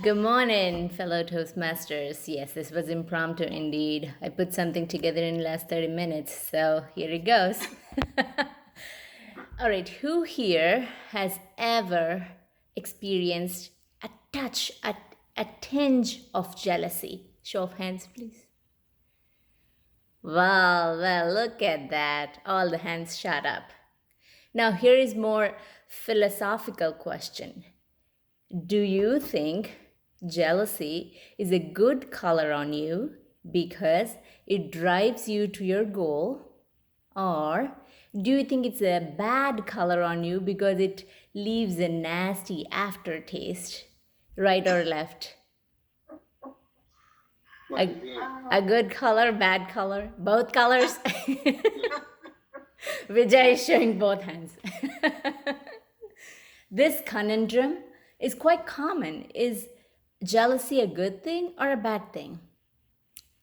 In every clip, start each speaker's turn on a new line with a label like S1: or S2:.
S1: Good morning, fellow Toastmasters. Yes, this was impromptu indeed. I put something together in the last 30 minutes, so here it goes. All right, who here has ever experienced a touch, a tinge of jealousy? Show of hands, please. Well, look at that. All the hands shot up. Now, here is more philosophical question. Do you think jealousy is a good color on you because it drives you to your goal? Or do you think it's a bad color on you because it leaves a nasty aftertaste? Right or left? A, a good color, bad color, both colors? Vijay is showing both hands. This conundrum is quite common. Is jealousy a good thing or a bad thing?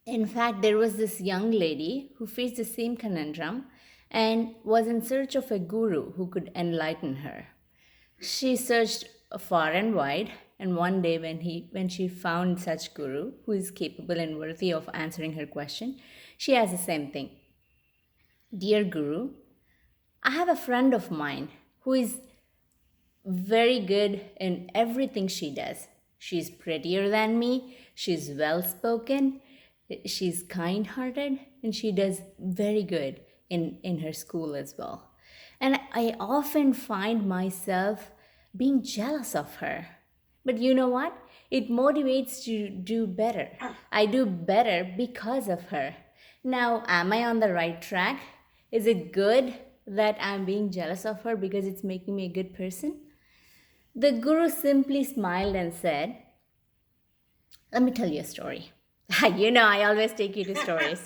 S1: In fact, there was this young lady who faced the same conundrum and was in search of a guru who could enlighten her. She searched far and wide, and one day when she found such guru who is capable and worthy of answering her question, she asked the same thing. Dear guru, I have a friend of mine who is very good in everything she does. She's prettier than me, she's well spoken, she's kind hearted, and she does very good in her school as well. And I often find myself being jealous of her. But you know what? It motivates to do better. I do better because of her. Now, am I on the right track? Is it good that I'm being jealous of her because it's making me a good person? The guru simply smiled and said, let me tell you a story. You know, I always take you to stories.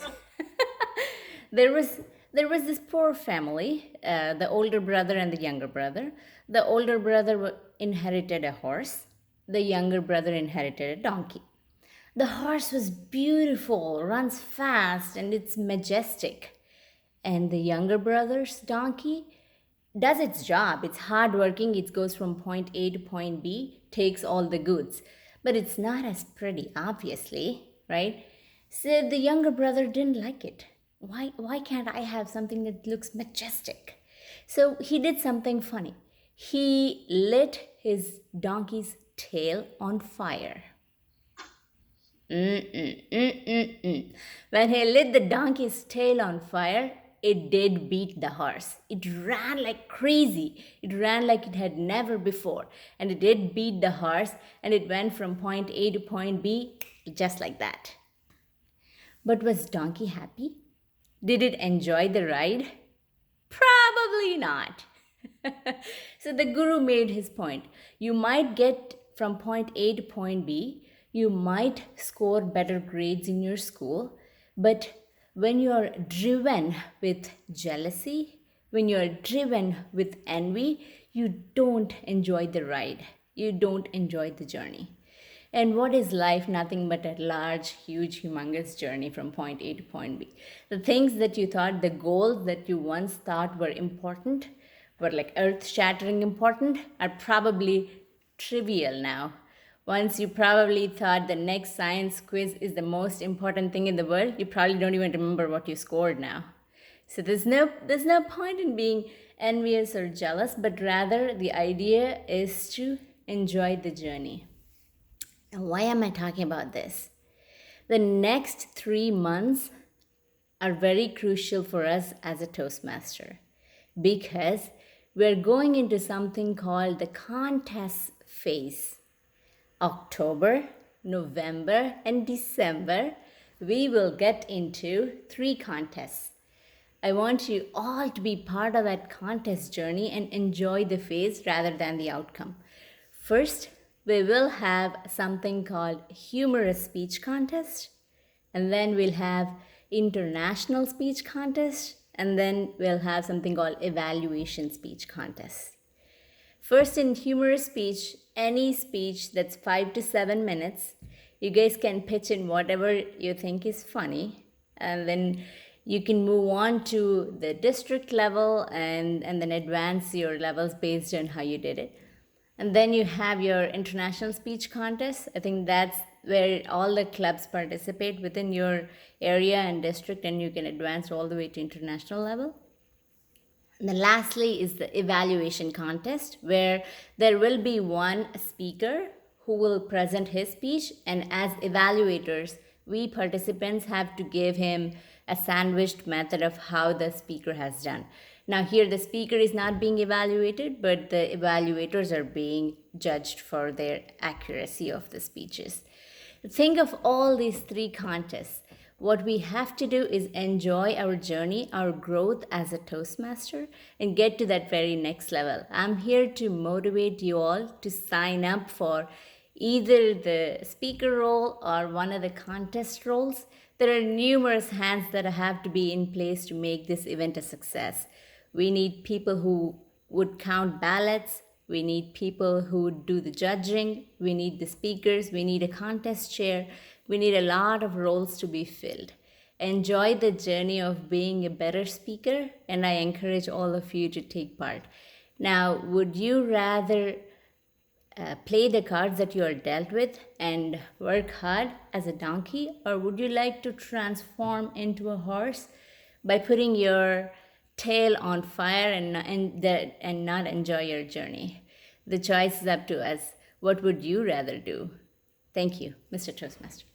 S1: there was there was this poor family, the older brother and the younger brother. The older brother inherited a horse. The younger brother inherited a donkey. The horse was beautiful, runs fast, and it's majestic. And the younger brother's donkey does its job. It's hardworking. It goes from point A to point B, takes all the goods. But it's not as pretty, obviously, right? So the younger brother didn't like it. Why can't I have something that looks majestic? So he did something funny. He lit his donkey's tail on fire. When he lit the donkey's tail on fire, it did beat the horse. It ran like crazy. It ran like it had never before. And it did beat the horse, and it went from point A to point B just like that. But was donkey happy? Did it enjoy the ride? Probably not. So the guru made his point. You might get from point A to point B, you might score better grades in your school, but when you are driven with jealousy, when you are driven with envy, you don't enjoy the ride. You don't enjoy the journey. And what is life? Nothing but a large, huge, humongous journey from point A to point B. The things that you thought, the goals that you once thought were important, were like earth shattering important, are probably trivial now. Once you probably thought the next science quiz is the most important thing in the world, you probably don't even remember what you scored now. So there's no point in being envious or jealous, but rather the idea is to enjoy the journey. And why am I talking about this? The next 3 months are very crucial for us as a Toastmaster because we're going into something called the contest phase. October, November, and December, we will get into 3 contests. I want you all to be part of that contest journey and enjoy the phase rather than the outcome. First, we will have something called humorous speech contest, and then we'll have international speech contest, and then we'll have something called evaluation speech contest. First, in humorous speech, any speech that's 5 to 7 minutes, you guys can pitch in whatever you think is funny, and then you can move on to the district level and then advance your levels based on how you did it. And then you have your international speech contest. I think that's where all the clubs participate within your area and district, and you can advance all the way to international level. And then lastly is the evaluation contest, where there will be one speaker who will present his speech, and as evaluators, we participants have to give him a sandwiched method of how the speaker has done. Now, here the speaker is not being evaluated, but the evaluators are being judged for their accuracy of the speeches. Think of all these three contests. What we have to do is enjoy our journey, our growth as a Toastmaster, and get to that very next level. I'm here to motivate you all to sign up for either the speaker role or one of the contest roles. There are numerous hands that have to be in place to make this event a success. We need people who would count ballots. We need people who would do the judging. We need the speakers. We need a contest chair. We need a lot of roles to be filled. Enjoy the journey of being a better speaker, and I encourage all of you to take part. Now, would you rather play the cards that you are dealt with and work hard as a donkey, or would you like to transform into a horse by putting your tail on fire and not enjoy your journey? The choice is up to us. What would you rather do? Thank you, Mr. Toastmaster.